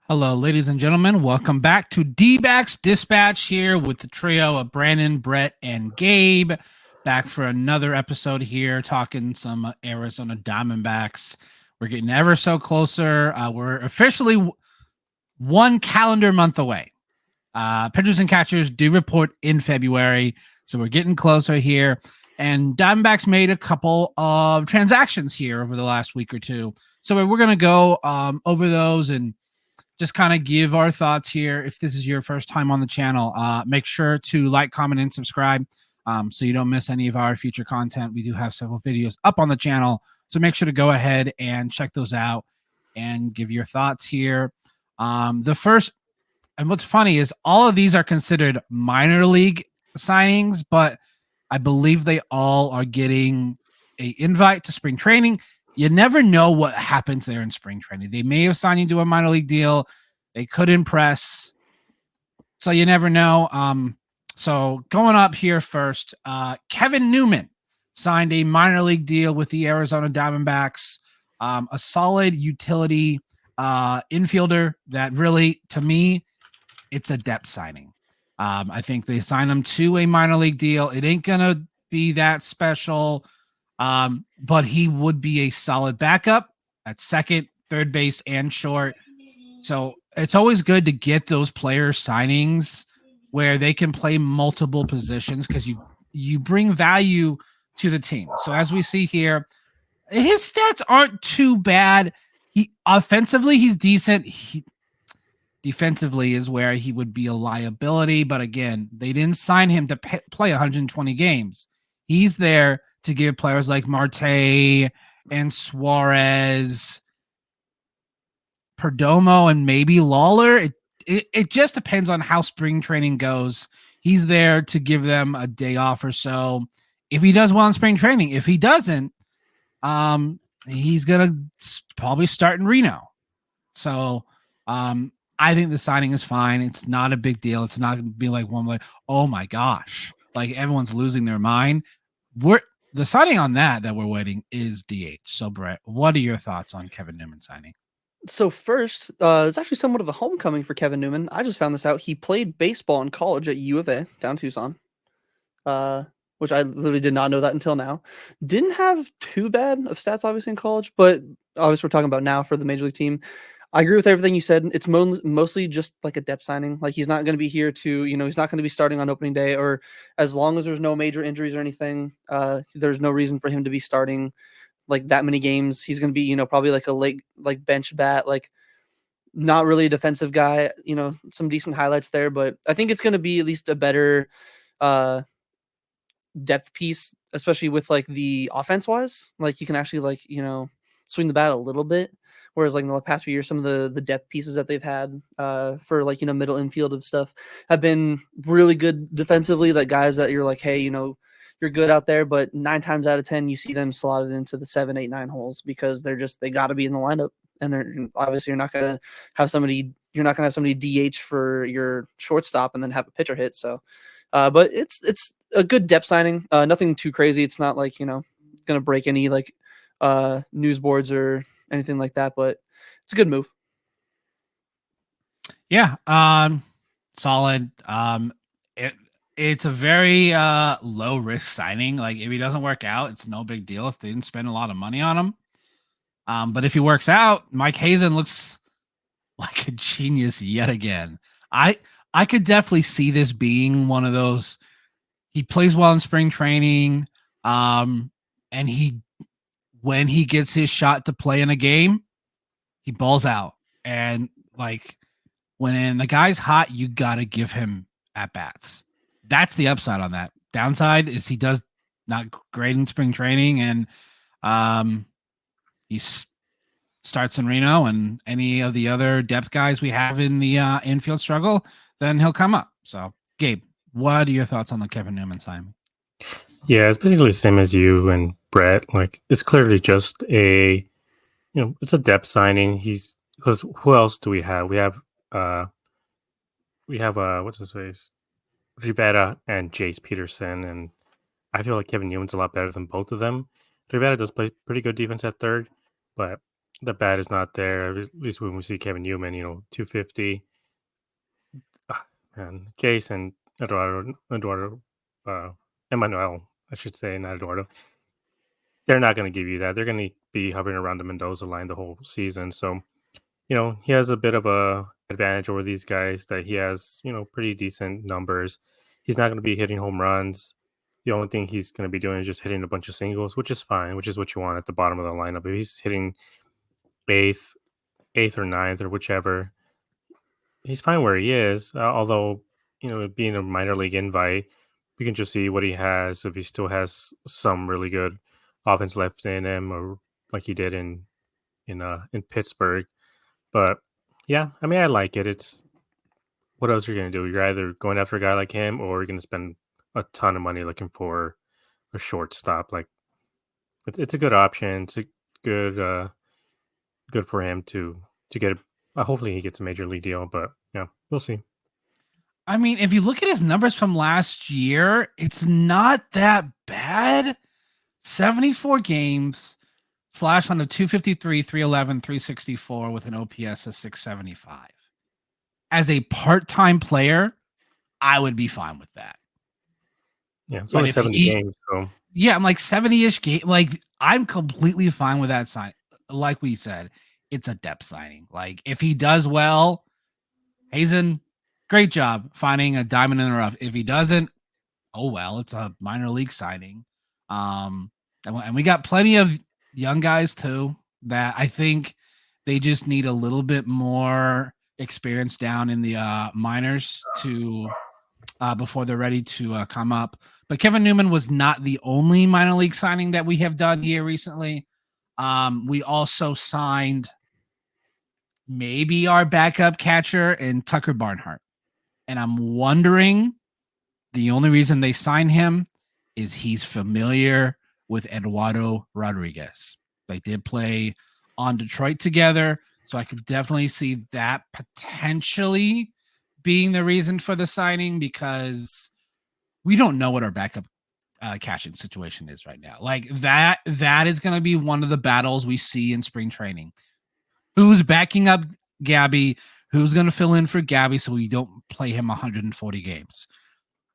Hello, ladies and gentlemen. Welcome back to Dbacks Dispatch here with the trio of Brandon, Brett, and Gabe. Back for another episode here, talking some Arizona Diamondbacks. We're getting ever so closer. We're officially one calendar month away. Pitchers and catchers do report in February, so we're getting closer here. And Diamondbacks made a couple of transactions here over the last week or two. So we're going to go over those and just kind of give our thoughts here. If this is your first time on the channel, make sure to like, comment, and subscribe so you don't miss any of our future content. We do have several videos up on the channel, so make sure to go ahead and check those out and give your thoughts here. The first, and what's funny is all of these are considered minor league signings, but I believe they all are getting an invite to spring training. You never know what happens there in spring training. They may have signed you to a minor league deal. They could impress. So you never know. So going up here first, Kevin Newman signed a minor league deal with the Arizona Diamondbacks. A solid utility infielder that really, to me, it's a depth signing. I think they signed him to a minor league deal. It ain't going to be that special. But he would be a solid backup at second, third base, and short. So it's always good to get those player signings where they can play multiple positions because you bring value to the team. So as we see here, his stats aren't too bad. Offensively, he's decent. Defensively is where he would be a liability. But again, they didn't sign him to play 120 games. He's there to give players like Marte and Suarez, Perdomo, and maybe Lawler. It just depends on how spring training goes. He's there to give them a day off or so. If he does well in spring training, if he doesn't, he's going to probably start in Reno. So I think the signing is fine. It's not a big deal. It's not going to be like one like, oh my gosh, like everyone's losing their mind. The signing on that we're waiting is DH. So, Brett, what are your thoughts on Kevin Newman signing? So first, it's actually somewhat of a homecoming for Kevin Newman. I just found this out. He played baseball in college at U of A down Tucson, which I literally did not know that until now. Didn't have too bad of stats, obviously, in college, but obviously we're talking about now for the major league team. I agree with everything you said. It's mostly just like a depth signing. Like he's not going to be here to, he's not going to be starting on opening day, or as long as there's no major injuries or anything, there's no reason for him to be starting like that many games. He's going to be, probably like a late, like bench bat, like not really a defensive guy, some decent highlights there, but I think it's going to be at least a better depth piece, especially with like the offense wise. Like you can actually like, swing the bat a little bit. Whereas like in the past few years, some of the depth pieces that they've had for like, middle infield and stuff have been really good defensively. Like guys that you're like, hey, you're good out there, but 9 times out of 10, you see them slotted into the 7, 8, 9 holes because they got to be in the lineup. And they're obviously you're not going to have somebody DH for your shortstop and then have a pitcher hit. So, but it's a good depth signing. Nothing too crazy. It's not like, going to break any like news boards or anything like that, but it's a good move. Yeah, solid. It's a very low risk signing. Like if he doesn't work out, it's no big deal if they didn't spend a lot of money on him. But if he works out, Mike Hazen looks like a genius yet again. I could definitely see this being one of those. He plays well in spring training, and when he gets his shot to play in a game, he balls out. And like when the guy's hot, you got to give him at bats. That's the upside on that. Downside is he does not great in spring training, and he starts in Reno and any of the other depth guys we have in the infield struggle, then he'll come up. So, Gabe, what are your thoughts on the Kevin Newman signing? Yeah, it's basically the same as you and Brett. Like, it's clearly just it's a depth signing. Because who else do we have? Uh, we have what's his face, Rivera and Jace Peterson, and I feel like Kevin Newman's a lot better than both of them. Rivera does play pretty good defense at third, but the bat is not there. At least when we see Kevin Newman, 250. And Jace and Eduardo, Emmanuel, I should say, not Eduardo. They're not going to give you that. They're going to be hovering around the Mendoza line the whole season. So, he has a bit of a advantage over these guys that he has, pretty decent numbers. He's not going to be hitting home runs. The only thing he's going to be doing is just hitting a bunch of singles, which is fine, which is what you want at the bottom of the lineup. If he's hitting eighth or ninth or whichever, he's fine where he is. Although, being a minor league invite, we can just see what he has, if he still has some really good offense left in him, or like he did in Pittsburgh. But yeah, I mean, I like it. It's what else are you going to do? You're either going after a guy like him, or you're going to spend a ton of money looking for a shortstop. Like, it's a good option. It's a good for him to get. Hopefully, he gets a major league deal. But yeah, we'll see. I mean, if you look at his numbers from last year, it's not that bad. 74 games, slash on the 253, 311, 364 with an OPS of 675. As a part-time player, I would be fine with that. Yeah, it's only 70 games, so yeah, I'm like 70-ish game. Like, I'm completely fine with that sign. Like we said, it's a depth signing. Like, if he does well, Hazen, great job finding a diamond in the rough. If he doesn't, oh well, it's a minor league signing. And we got plenty of young guys too that I think they just need a little bit more experience down in the minors to before they're ready to come up. But Kevin Newman was not the only minor league signing that we have done here recently. We also signed maybe our backup catcher in Tucker Barnhart. And I'm wondering, the only reason they signed him is he's familiar with Eduardo Rodriguez. They did play on Detroit together, so I could definitely see that potentially being the reason for the signing, because we don't know what our backup catching situation is right now. Like, that is going to be one of the battles we see in spring training. Who's backing up Gabby? Who's going to fill in for Gabby so we don't play him 140 games?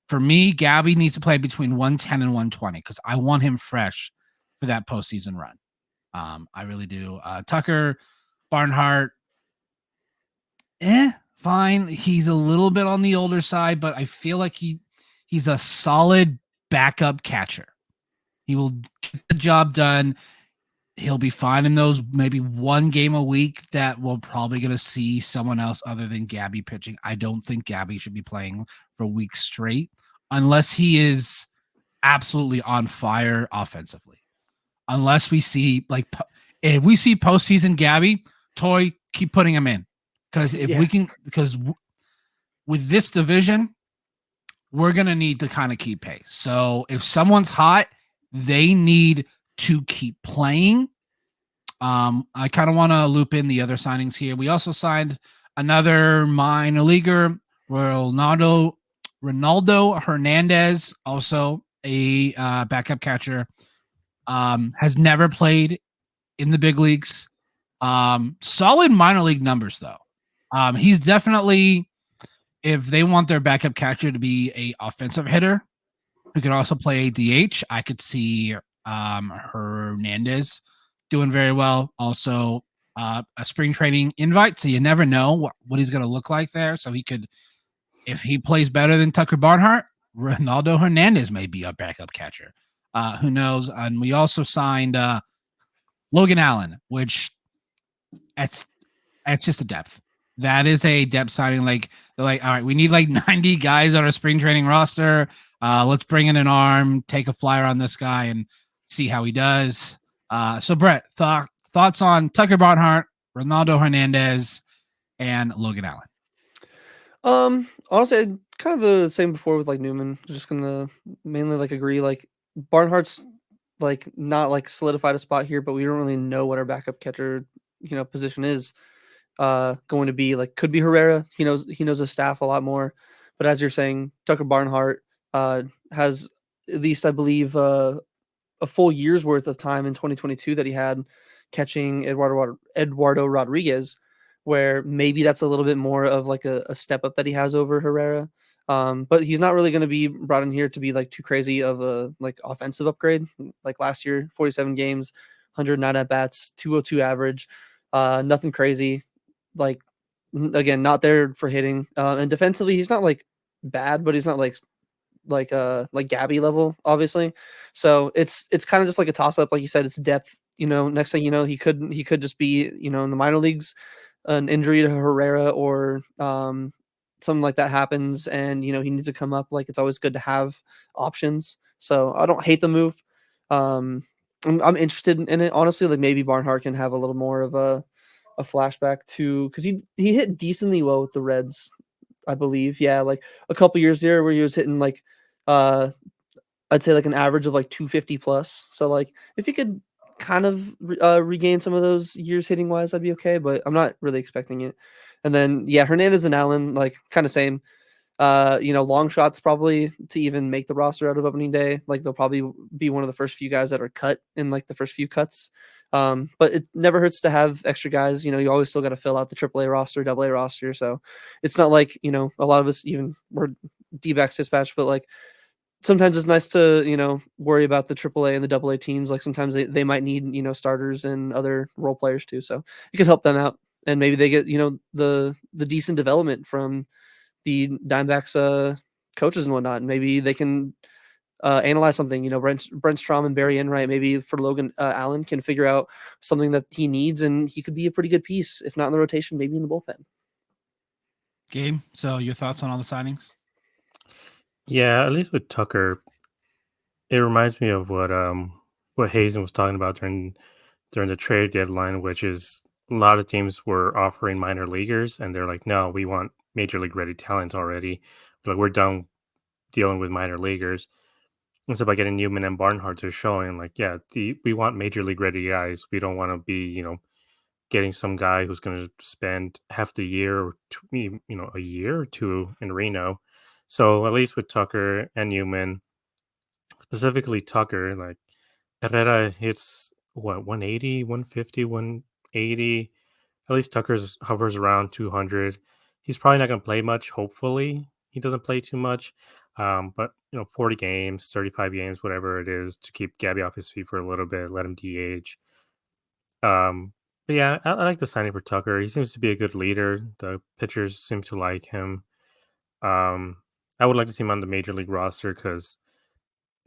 For me, Gabby needs to play between 110 and 120 because I want him fresh for that postseason run. I really do. Tucker Barnhart, fine. He's a little bit on the older side, but I feel like he's a solid backup catcher. He will get the job done. He'll be fine in those maybe one game a week that we're probably going to see someone else other than Gabby pitching. I don't think Gabby should be playing for weeks straight unless he is absolutely on fire offensively. Unless we see, like, if we see postseason Gabby, Toy, keep putting him in. Because with this division, we're going to need to kind of keep pace. So if someone's hot, they need to keep playing. I kind of want to loop in the other signings here. We also signed another minor leaguer, Ronaldo Hernandez, also a backup catcher. Has never played in the big leagues. Solid minor league numbers, though. He's definitely, if they want their backup catcher to be a offensive hitter who can also play a DH, I could see Hernandez doing very well. Also, a spring training invite, so you never know what he's going to look like there. So he could, if he plays better than Tucker Barnhart, Ronaldo Hernandez may be a backup catcher. Who knows? And we also signed Logan Allen, which it's just a depth. That is a depth signing. Like, they're like, all right, we need like 90 guys on our spring training roster. Let's bring in an arm, take a flyer on this guy, and see how he does. So, Brett, thoughts on Tucker Barnhart, Ronaldo Hernandez, and Logan Allen? Honestly, kind of the same before with like Newman. Just gonna mainly like agree. Like Barnhart's like not like solidified a spot here, but we don't really know what our backup catcher position is going to be. Like could be Herrera. He knows his staff a lot more. But as you're saying, Tucker Barnhart has at least I believe a full year's worth of time in 2022 that he had catching Eduardo Rodriguez, where maybe that's a little bit more of like a step up that he has over Herrera. But he's not really going to be brought in here to be like too crazy of a like offensive upgrade. Like last year, 47 games, 109 at bats, 202 average, nothing crazy. Like again, not there for hitting. And defensively, he's not like bad, but he's not like Gabby level, obviously. So it's kind of just like a toss up, like you said. It's depth. Next thing you know, he could just be in the minor leagues, an injury to Herrera or something like that happens, and he needs to come up. Like it's always good to have options. So I don't hate the move. I'm interested in it honestly. Like maybe Barnhart can have a little more of a flashback to because he hit decently well with the Reds, I believe. Yeah, like a couple years there where he was hitting like uh I'd say like an average of like 250 plus. So like if he could kind of regain some of those years hitting wise, I'd be okay. But I'm not really expecting it. And then yeah, Hernandez and Allen like kind of same. Long shots probably to even make the roster out of opening day. Like they'll probably be one of the first few guys that are cut in like the first few cuts. But it never hurts to have extra guys. You always still got to fill out the AAA roster, AA roster. So it's not like a lot of us even we're D-backs dispatch, but like sometimes it's nice to worry about the AAA and the AA teams. Like sometimes they might need starters and other role players too. So it could help them out, and maybe they get the decent development from the Diamondbacks coaches and whatnot. And maybe they can analyze something. Brent Strom and Barry Enright, maybe for Logan Allen can figure out something that he needs, and he could be a pretty good piece, if not in the rotation, maybe in the bullpen. Gabe, so your thoughts on all the signings? Yeah, at least with Tucker, it reminds me of what Hazen was talking about during the trade deadline, which is a lot of teams were offering minor leaguers, and they're like, no, we want major league ready talent already. Like we're done dealing with minor leaguers. And so by getting Newman and Barnhart, they're showing like, yeah, we want major league ready guys. We don't want to be, getting some guy who's going to spend half the year or a year or two in Reno. So at least with Tucker and Newman, specifically Tucker, like Herrera hits what 180, 150, 180. At least Tucker's hovers around 200. He's probably not going to play much. Hopefully, he doesn't play too much. But 40 games, 35 games, whatever it is, to keep Gabby off his feet for a little bit, let him DH. But yeah, I like the signing for Tucker. He seems to be a good leader. The pitchers seem to like him. I would like to see him on the major league roster because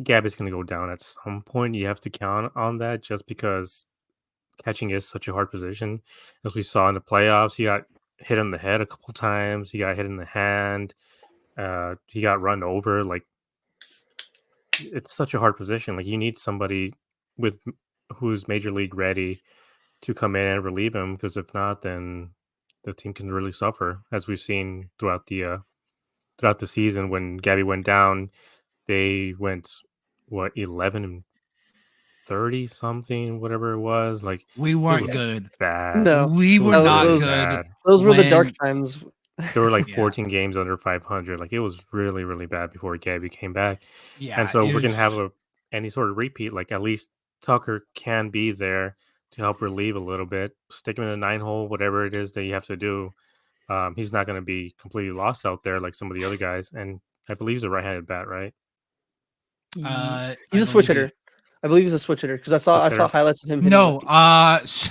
Gabby's going to go down at some point. You have to count on that just because catching is such a hard position. As we saw in the playoffs, he got hit on the head a couple times. He got hit in the hand. He got run over. Like it's such a hard position. Like you need somebody who's major league ready to come in and relieve him, because if not, then the team can really suffer, as we've seen throughout the season. When Gabby went down, they went 11 and 30 something, whatever it was. Like We it weren't was good. bad. No, We It were was not really those, good. bad. those were the dark when- times. There were like Yeah. 14 games under 500. Like it was really, really bad before Gabby came back. Yeah, And so it we're gonna have was- any sort of repeat. Like at least Tucker can be there to help relieve a little bit. Stick him in a 9-hole, whatever it is that you have to do. He's not going to be completely lost out there like some of the other guys. And I believe he's a right-handed bat, right? He's I a switch believe he- hitter. I believe he's a switch hitter because I saw Switch hitter. highlights of him hitting No, lefty.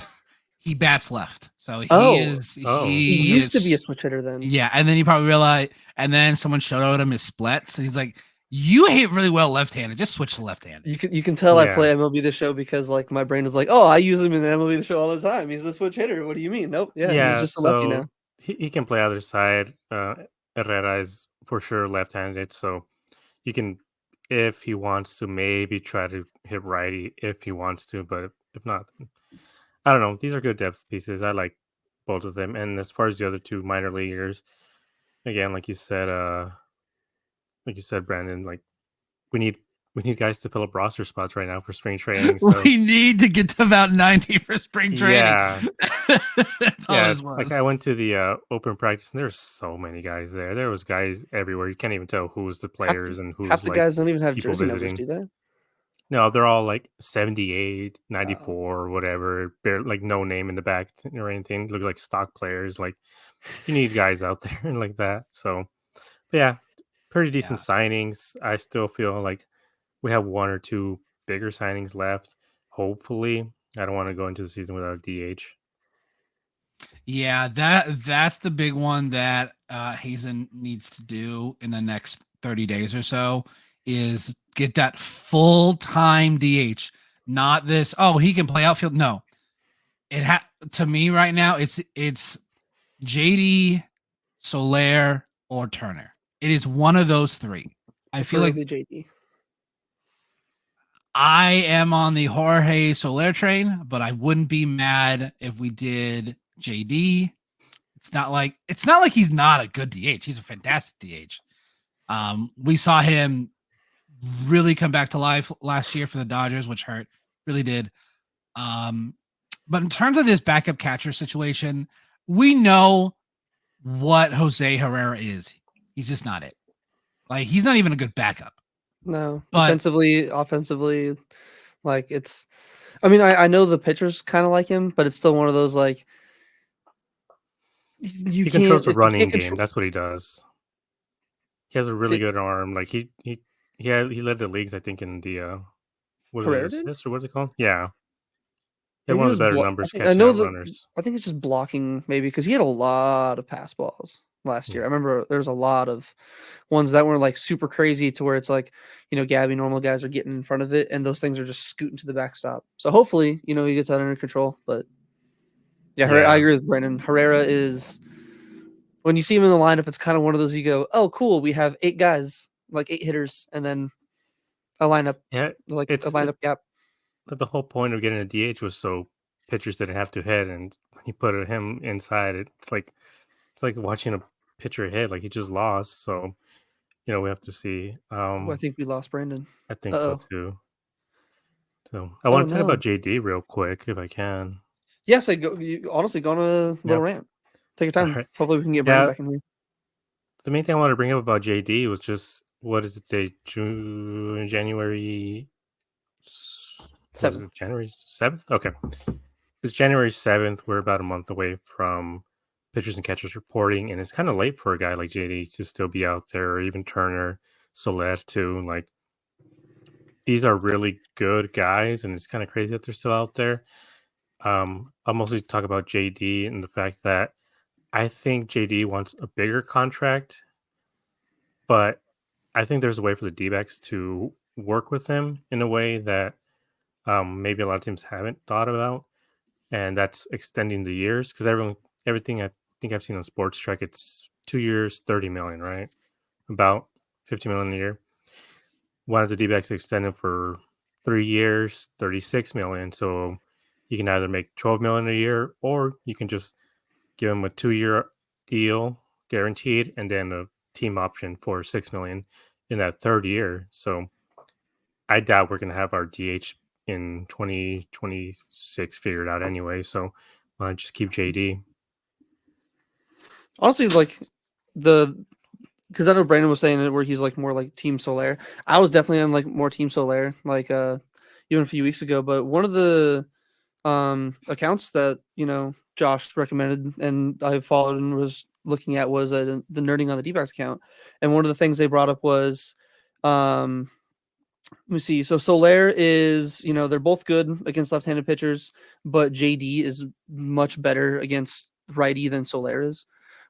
he bats left, so he Oh. is. Oh. He He used to be a is- switch hitter then. Yeah, and then he probably realized, and then someone showed out him his splits, and he's like, "You hit really well left-handed. Just switch to left-handed." You can tell I Yeah. play MLB The Show because like my brain was like, oh, I use him in the MLB The Show all the time. He's a switch hitter. What do you mean? Nope. Yeah, he's just a lefty now. He can play either side. Herrera is for sure left-handed, so you can, if he wants to, maybe try to hit righty if he wants to, but if not, I don't know. These are good depth pieces. I like both of them. And as far as the other two minor leaguers, again, like you said, Brandon, like we need we need guys to fill up roster spots right now for spring training. So We need to get to about 90 for spring training. yeah, That's all yeah. this Like I was. went to the open practice, and there's so many guys there. There was guys everywhere. You can't even tell who's the players and Half who's the like guys don't even have people jersey numbers, visiting. do they? No, they're all like 78, Oh, 94, or whatever. Like no name in the back or anything. Look like stock players. Like you need guys out there like that. So, but yeah, pretty decent Yeah. signings. I still feel like we have one or two bigger signings left. Hopefully, I don't want to go into the season without a DH. Yeah, that's the big one that Hazen needs to do in the next 30 days or so is get that full-time DH. Not this, oh, he can play outfield. No. To me right now, it's JD, Soler, or Turner. It is one of those three. I feel like preferably JD. I am on the Jorge Soler train, but I wouldn't be mad if we did JD. It's not like he's not a good DH. He's a fantastic DH. We saw him really come back to life last year for the Dodgers, which hurt, really did. But in terms of this backup catcher situation, we know what Jose Herrera is. He's just not it. Like he's not even a good backup. No, But offensively, like it's. I mean, I know the pitchers kind of like him, but it's still one of those like you He can't. controls the If you running can't game. control. That's what he does. He has a really good arm. Like he led the leagues, I think, in the what are they, Herrera did? assists or what are they called? Yeah. He had Maybe one it of was the better I numbers think I catching know out that. runners. I think it's just blocking maybe because he had a lot of pass balls last year. I remember there's a lot of ones that were like super crazy to where it's like Gabby normal guys are getting in front of it and those things are just scooting to the backstop. So hopefully he gets that under control. But yeah, I Yeah. agree with Brendan. Herrera is when you see him in the lineup, it's kind of one of those you go, oh cool, we have 8 guys, like 8 hitters, and then a lineup Yeah. like a It's lineup gap. but the whole point of getting a DH was so pitchers didn't have to hit, and when you put him inside, it's like watching a pitcher hit. Like he just lost. So we have to see. Oh, I think we lost Brandon. I think so Uh-oh. too. So I Oh want to talk no. about JD real quick if I can. Yes, honestly go on a little Yep. rant. Take your All time. right. Hopefully we can get Brandon Yeah. back in here. The main thing I wanted to bring up about JD was just what is it today? January. What is 7. it? January 7th? Okay. It's January 7th. We're about a month away from pitchers and catchers reporting, and it's kind of late for a guy like JD to still be out there, or even Turner, Soler too. Like these are really good guys, and it's kind of crazy that they're still out there. I'll mostly talk about JD and the fact that I think JD wants a bigger contract, but I think there's a way for the D-backs to work with him in a way that maybe a lot of teams haven't thought about, and that's extending the years because everything I think I've seen on Sports Track, it's 2 years, 30 million, right? About 50 million a year. One of the D-backs extended for 3 years, 36 million. So you can either make 12 million a year, or you can just give him a 2-year deal guaranteed, and then a team option for 6 million in that third year. So I doubt we're going to have our DH in 2026 figured out anyway. So just keep JD. Honestly, like because I know Brandon was saying it where he's like more like Team Soler. I was definitely on like more Team Soler, like even a few weeks ago. But one of the accounts that Josh recommended and I followed and was looking at was the Nerding on the D-backs account, and one of the things they brought up was let me see. So Soler is, they're both good against left-handed pitchers, but JD is much better against righty than Soler is.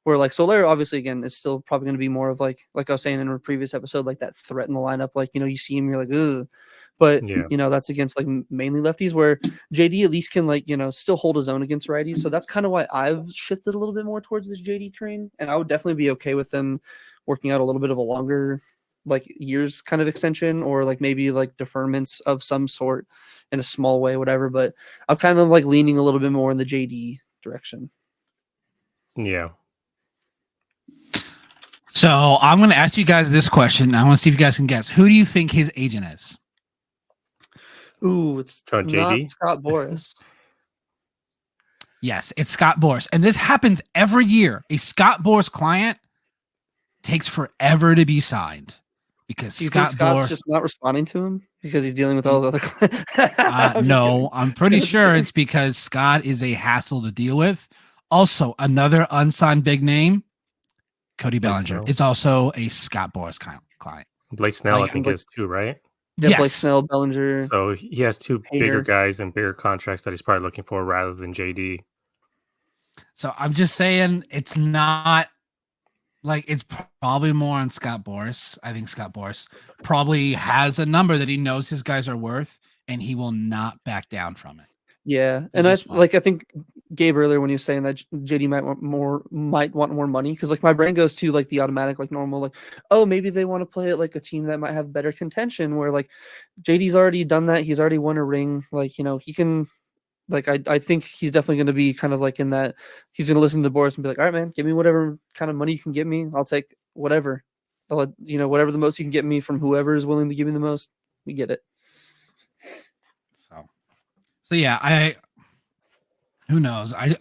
Where like Soler, obviously, again, is still probably going to be more of like I was saying in a previous episode, like that threat in the lineup. Like you see him, you're like, ugh. But Yeah. that's against like mainly lefties. Where JD at least can still hold his own against righties. So that's kind of why I've shifted a little bit more towards this JD train, and I would definitely be okay with them working out a little bit of a longer like years kind of extension or like maybe like deferments of some sort in a small way, whatever. But I'm kind of like leaning a little bit more in the JD direction. Yeah. So I'm going to ask you guys this question. I want to see if you guys can guess. Who do you think his agent is? Ooh, it's So, not JD? Scott Boras. Yes, it's Scott Boras. And this happens every year. A Scott Boras client takes forever to be signed because Do you think Scott Scott's Boras. just not responding to him because he's dealing with all his other clients? No, I'm pretty sure it's because Scott is a hassle to deal with. Also, another unsigned big name, Cody Bellinger, Snell. is also a Scott Boras client. Blake Snell, Like- I think, is too, right? Yeah, Blake Yes. Snell, Bellinger. So he has two Hater. bigger guys and bigger contracts that he's probably looking for rather than JD. So I'm just saying it's not like it's probably more on Scott Boras. I think Scott Boras probably has a number that he knows his guys are worth, and he will not back down from it. Yeah, and I think Gabe earlier when he was saying that JD might want more money because like my brain goes to like the automatic like normal like, oh, maybe they want to play it like a team that might have better contention where like JD's already done that, he's already won a ring, like he can like I think he's definitely going to be kind of like in that he's going to listen to Boris and be like, all right, man, give me whatever kind of money you can get me, I'll take whatever, whatever the most you can get me from whoever is willing to give me the most, we get it. So yeah, who knows? I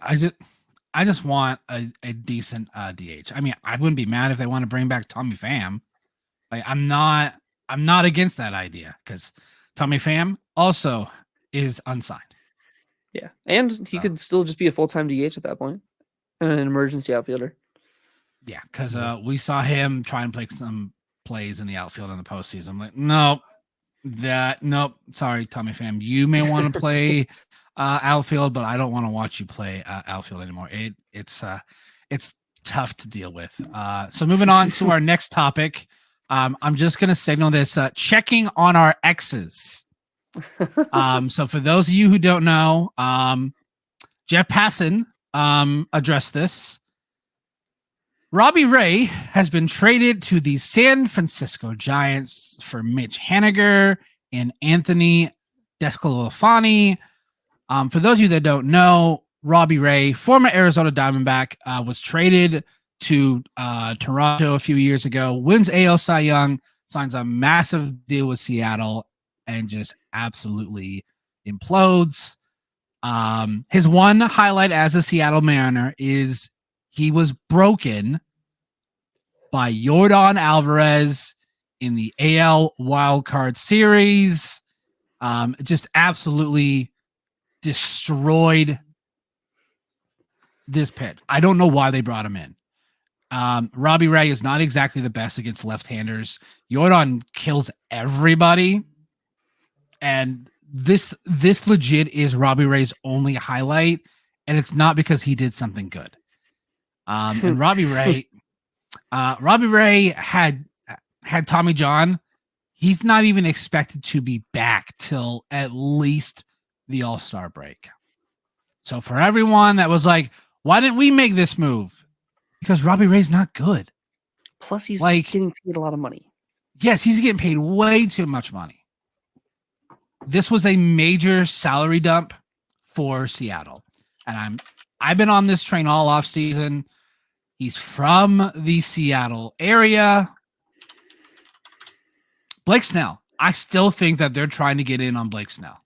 just want a decent DH. I mean, I wouldn't be mad if they want to bring back Tommy Pham. Like I'm not against that idea because Tommy Pham also is unsigned. Yeah, and he could still just be a full-time DH at that point, and an emergency outfielder. Yeah, because we saw him try and play some plays in the outfield in the postseason. I'm like, nope. Sorry, Tommy Pham. You may want to play outfield, but I don't want to watch you play outfield anymore. It's tough to deal with. So moving on to our next topic. I'm just gonna signal this checking on our exes. So for those of you who don't know, Jeff Passan addressed this. Robbie Ray has been traded to the San Francisco Giants for Mitch Haniger and Anthony Desclafani. For those of you that don't know, Robbie Ray, former Arizona Diamondback, was traded to Toronto a few years ago, wins AL Cy Young, signs a massive deal with Seattle, and just absolutely implodes. His one highlight as a Seattle Mariner is he was broken by Yordan Alvarez in the AL Wildcard Series. Just absolutely destroyed this pitch. I don't know why they brought him in. Robbie Ray is not exactly the best against left-handers. Yordan kills everybody. And this legit is Robbie Ray's only highlight. And it's not because he did something good. And Robbie Ray had Tommy John. He's not even expected to be back till at least the All-Star break. So for everyone that was like, why didn't we make this move? Because Robbie Ray's not good. Plus, he's like getting paid a lot of money. Yes, he's getting paid way too much money. This was a major salary dump for Seattle. And I've been on this train all off season. He's from the Seattle area. Blake Snell. I still think that they're trying to get in on Blake Snell.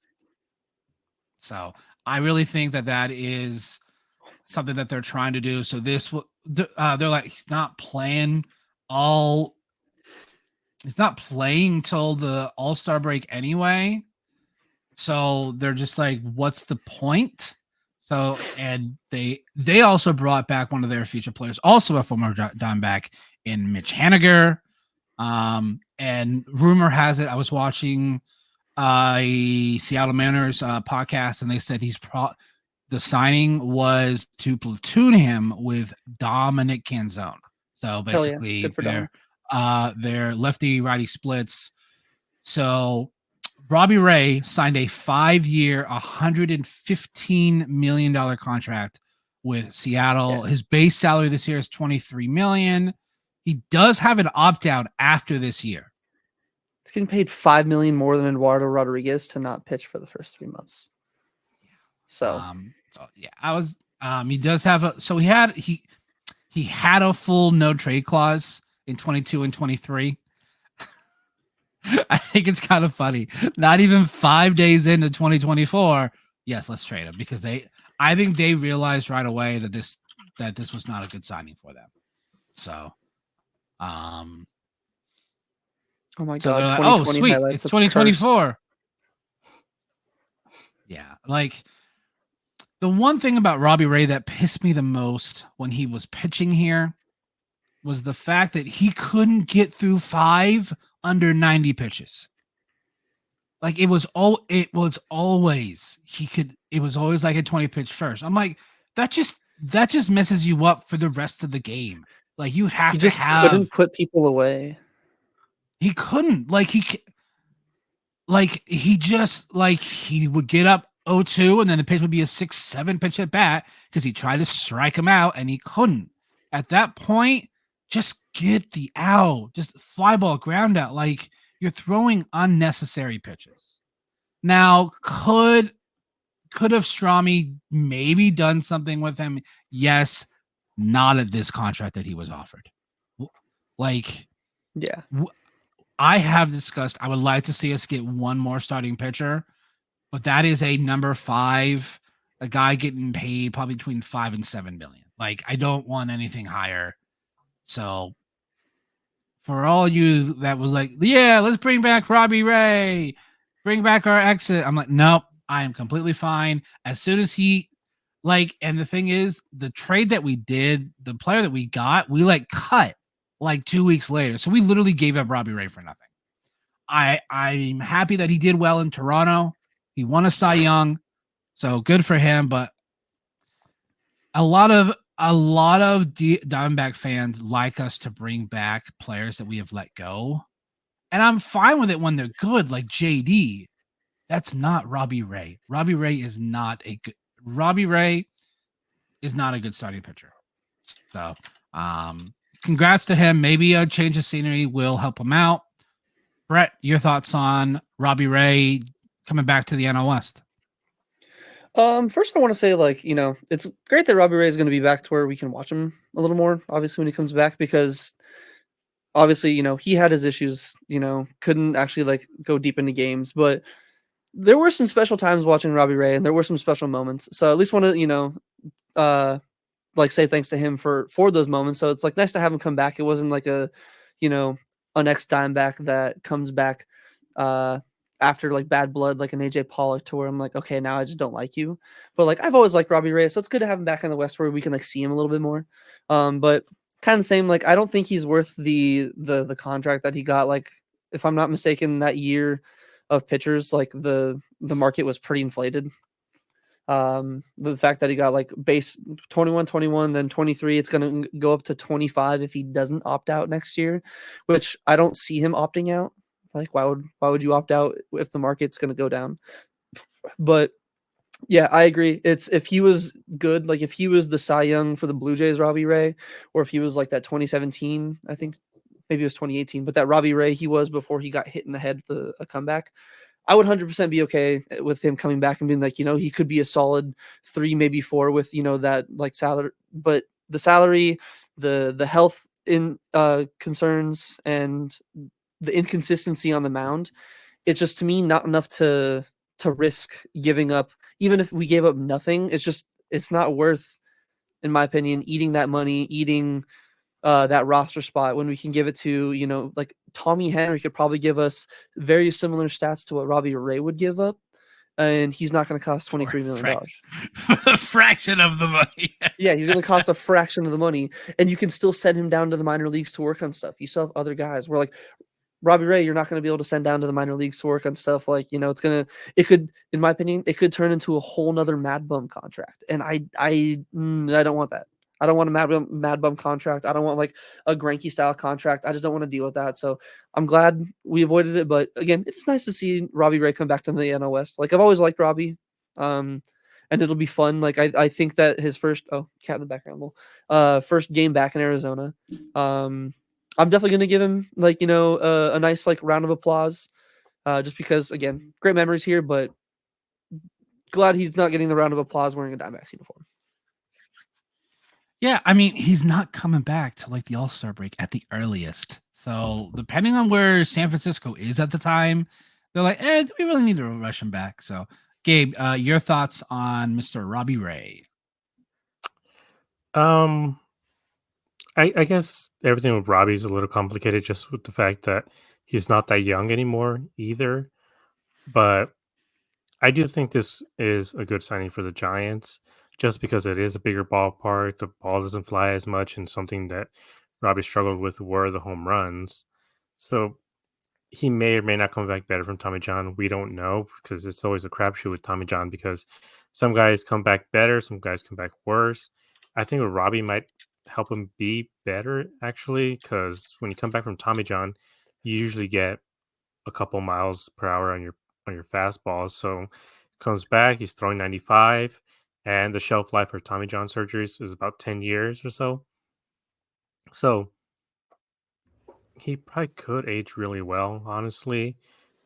So I really think that is something that they're trying to do. So this, they're like, he's not playing till the All-Star break anyway. So they're just like, what's the point? So, and they also brought back one of their future players, also a former Diamondback, in Mitch Haniger. And rumor has it, I was watching a Seattle Mariners podcast, and they said the signing was to platoon him with Dominic Canzone. So basically, their lefty-righty splits. So Robbie Ray signed a 5-year, $115 million contract with Seattle. Yeah. His base salary this year is $23 million. He does have an opt-out after this year. He's getting paid $5 million more than Eduardo Rodriguez to not pitch for the first 3 months. So yeah, he does have he had a full no trade clause in 22 and 23. I think it's kind of funny. Not even 5 days into 2024. Yes, let's trade him because I think they realized right away that this was not a good signing for them. So, oh my so god, they're like, oh, 2020 sweet, highlights, it's that's 2024. Yeah, like the one thing about Robbie Ray that pissed me the most when he was pitching here was the fact that he couldn't get through 5 under 90 pitches. Like it was always like a 20 pitch first. I'm like, that just messes you up for the rest of the game. Like you have He to just have. couldn't put people away. He couldn't. He would get up 0-2 and then the pitch would be a 6-7 pitch at bat because he tried to strike him out and he couldn't. At that point, just get the out. Just fly ball, ground out. Like you're throwing unnecessary pitches. Now, could have Strami maybe done something with him? Yes, not at this contract that he was offered. Like, yeah, I have discussed, I would like to see us get one more starting pitcher, but that is a number 5, a guy getting paid probably between 5 and 7 million. Like, I don't want anything higher. So for all you that was like, yeah, let's bring back Robbie Ray, bring back our exit. I'm like, nope, I am completely fine. As soon as he and the thing is, the trade that we did, the player that we got, we cut 2 weeks later. So we literally gave up Robbie Ray for nothing. I'm happy that he did well in Toronto. He won a Cy Young, so good for him. But a lot of Diamondback fans like us to bring back players that we have let go, and I'm fine with it when they're good, like JD. That's not Robbie Ray. Robbie Ray is not a good starting pitcher. So, congrats to him. Maybe a change of scenery will help him out. Brett, your thoughts on Robbie Ray coming back to the NL West? First I want to say, it's great that Robbie Ray is going to be back to where we can watch him a little more, obviously, when he comes back, because obviously, he had his issues, couldn't actually go deep into games, but there were some special times watching Robbie Ray and there were some special moments. So at least want to, say thanks to him for those moments. So it's nice to have him come back. It wasn't an ex-Diamondback that comes back, after bad blood, like an AJ Pollock, to where I'm like, okay, now I just don't like you. But I've always liked Robbie Ray, so it's good to have him back in the West where we can see him a little bit more. But kind of the same, I don't think he's worth the contract that he got. If I'm not mistaken, that year of pitchers, the market was pretty inflated. The fact that he got base 21, then 23, it's going to go up to 25 if he doesn't opt out next year, which I don't see him opting out. Why would you opt out if the market's going to go down? But yeah, I agree. It's if he was good, if he was the Cy Young for the Blue Jays, Robbie Ray, or if he was that 2017, I think maybe it was 2018, but that Robbie Ray he was before he got hit in the head with a comeback, I would 100% be okay with him coming back and being he could be a solid 3, maybe 4 with, that salary, but the salary, the health in concerns and the inconsistency on the mound, it's just, to me, not enough to risk giving up. Even if we gave up nothing, it's not worth, in my opinion, eating that money, eating that roster spot when we can give it to, Tommy Henry could probably give us very similar stats to what Robbie Ray would give up, and he's not going to cost $23 million. A fraction of the money. Yeah, he's going to cost a fraction of the money, and you can still send him down to the minor leagues to work on stuff. You still have other guys. We're Robbie Ray, you're not going to be able to send down to the minor leagues to work on stuff. It could, in my opinion, it could turn into a whole nother Mad Bum contract, and I don't want that. I don't want a Mad Bum contract. I don't want a Greinke style contract. I just don't want to deal with that. So I'm glad we avoided it. But again, it's nice to see Robbie Ray come back to the NL West. I've always liked Robbie, and it'll be fun. I think that his first cat in the background, first game back in Arizona. I'm definitely gonna give him a nice round of applause, just because, again, great memories here. But glad he's not getting the round of applause wearing a Diamondbacks uniform. Yeah, I mean, he's not coming back to like the All-Star break at the earliest. So depending on where San Francisco is at the time, they're like, do we really need to rush him back? So, Gabe, your thoughts on Mr. Robbie Ray? Um, I guess everything with Robbie's a little complicated just with the fact that he's not that young anymore either. But I do think this is a good signing for the Giants just because it is a bigger ballpark. The ball doesn't fly as much, and something that Robbie struggled with were the home runs. So he may or may not come back better from Tommy John. We don't know because it's always a crapshoot with Tommy John because some guys come back better, some guys come back worse. I think with Robbie might help him be better actually because when you come back from Tommy John, you usually get a couple miles per hour on your fastball. So comes back, he's throwing 95, and the shelf life for Tommy John surgeries is about 10 years or so. So he probably could age really well, honestly,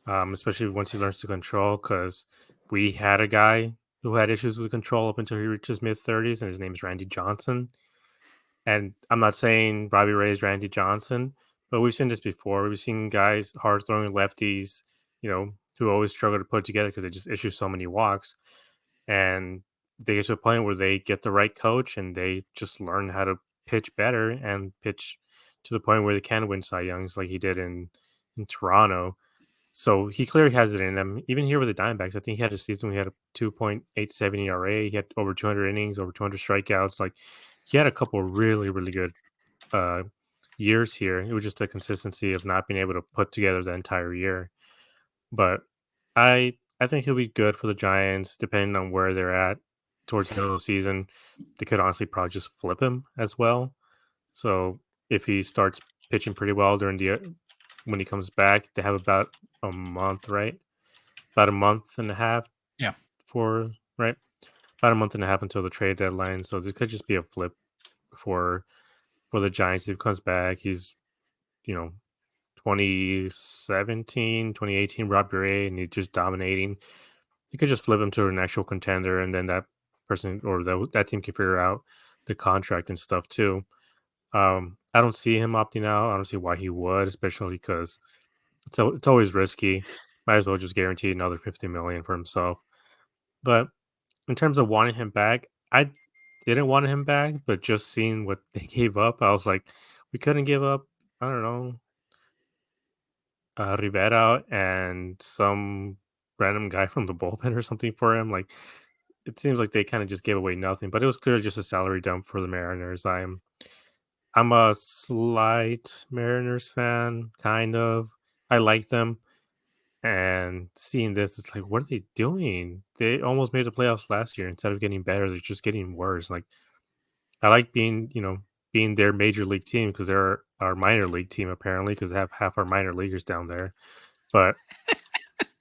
especially once he learns to control. Because we had a guy who had issues with control up until he reached his mid 30s, and his name is Randy Johnson. And I'm not saying Robbie Ray is Randy Johnson, but we've seen this before. We've seen guys hard throwing lefties, who always struggle to put together because they just issue so many walks. And they get to a point where they get the right coach and they just learn how to pitch better and pitch to the point where they can win Cy Youngs like he did in Toronto. So he clearly has it in him. Even here with the Diamondbacks, I think he had a season where he had a 2.87 ERA. He had over 200 innings, over 200 strikeouts. Like he had a couple really, really good years here. It was just the consistency of not being able to put together the entire year. But I think he'll be good for the Giants, depending on where they're at towards the end of the season. They could honestly probably just flip him as well. So if he starts pitching pretty well when he comes back, they have about a month, right? About a month and a half. Yeah. Right? About a month and a half until the trade deadline. So it could just be a flip for the Giants. If he comes back, he's 2017, 2018 Robbie Ray, and he's just dominating. You could just flip him to an actual contender, and then that person or that team can figure out the contract and stuff too. I don't see him opting out. I don't see why he would, especially because it's always risky. Might as well just guarantee another $50 million for himself. But in terms of wanting him back, I didn't want him back, but just seeing what they gave up, I was like, we couldn't give up. I don't know, Rivera and some random guy from the bullpen or something for him. Like it seems like they kind of just gave away nothing, but it was clearly just a salary dump for the Mariners. I'm a slight Mariners fan, kind of. I like them. And seeing this, it's like, what are they doing? They almost made the playoffs last year. Instead of getting better, they're just getting worse. Like, I like being their major league team because they're our minor league team, apparently, because they have half our minor leaguers down there. But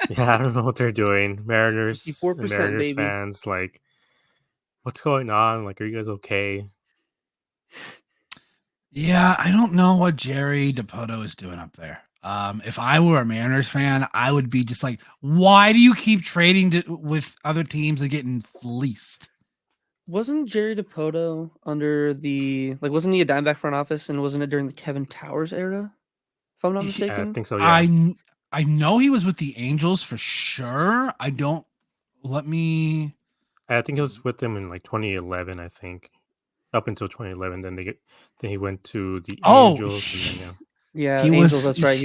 yeah, I don't know what they're doing. Mariners and 54%, Mariners baby. fans, like, what's going on? Like, are you guys okay? Yeah, I don't know what Jerry DePoto is doing up there. If I were a Mariners fan, I would be just like, why do you keep trading with other teams and getting fleeced? Wasn't Jerry DePoto under wasn't he a Diamondback front office, and wasn't it during the Kevin Towers era? If I'm not mistaken. I think so, yeah. I know he was with the Angels for sure. I think it was with them in like 2011, I think. Up until 2011, then he went to the Angels. And then, yeah, Angels. That's right.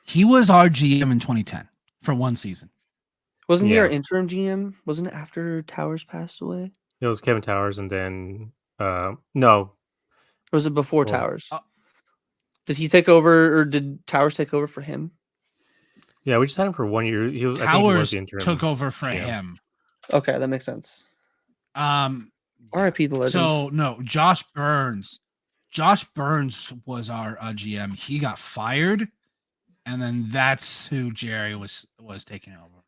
He was our GM in 2010 for one season. Wasn't he our interim GM? Wasn't it after Towers passed away? It was Kevin Towers, and then no. Or was it before Towers? Did he take over, or did Towers take over for him? Yeah, we just had him for 1 year. Towers I think he was the interim took over for him. Okay, that makes sense. R.I.P. the legend. So no, Josh Burns. Josh Burns was our GM. He got fired, and then that's who Jerry was taking over,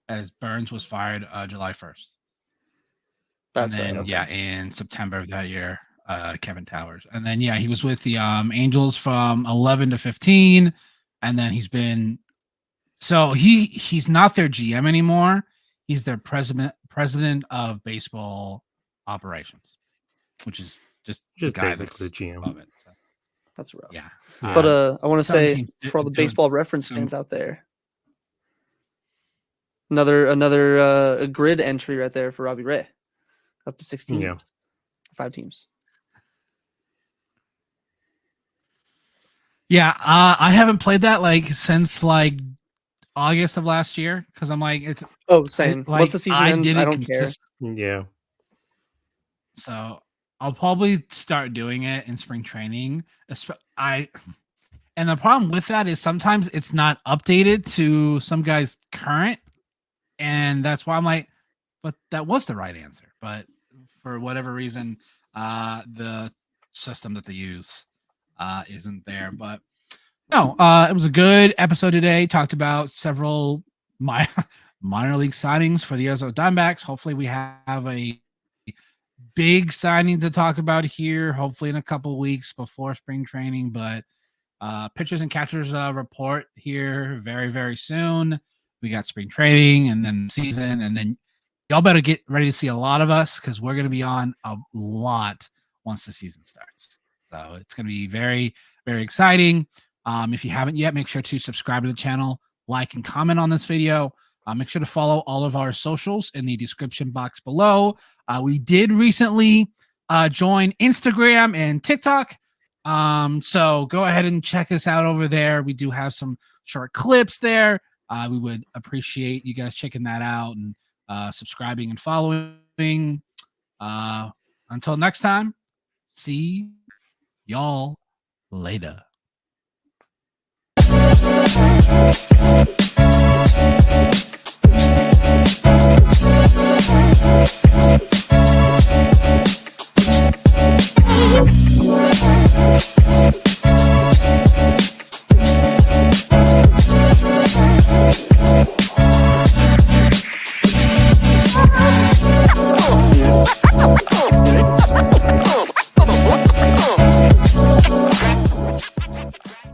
as Burns was fired July 1st. And then in September of that year, Kevin Towers, and then he was with the Angels from 11 to 15, and then he's been. So he's not their GM anymore. He's their president of baseball operations. which is just Just the guy basically that's the GM. above it. So, That's rough. yeah. Yeah. But I want to some say teams for all the do it baseball reference some- fans out there, another grid entry right there for Robbie Ray, up to 6 teams, Yeah. 5 teams. Yeah, I haven't played that like since like August of last year because I'm like it's Oh, same. like Once the season ends, did I it don't care. Yeah. So I'll probably start doing it in spring training. And the problem with that is sometimes it's not updated to some guy's current, and that's why I'm like, but that was the right answer. But for whatever reason, the system that they use isn't there. But no, it was a good episode today. Talked about several minor league signings for the Arizona Diamondbacks. Hopefully, we have a big signing to talk about here. Hopefully, in a couple of weeks before spring training. But pitchers and catchers report here very, very soon. We got spring training and then season, and then y'all better get ready to see a lot of us because we're going to be on a lot once the season starts. So it's going to be very, very exciting. If you haven't yet, make sure to subscribe to the channel, like and comment on this video. Make sure to follow all of our socials in the description box below. We did recently join Instagram and TikTok. So go ahead and check us out over there. We do have some short clips there. We would appreciate you guys checking that out and subscribing and following. Until next time, see y'all later.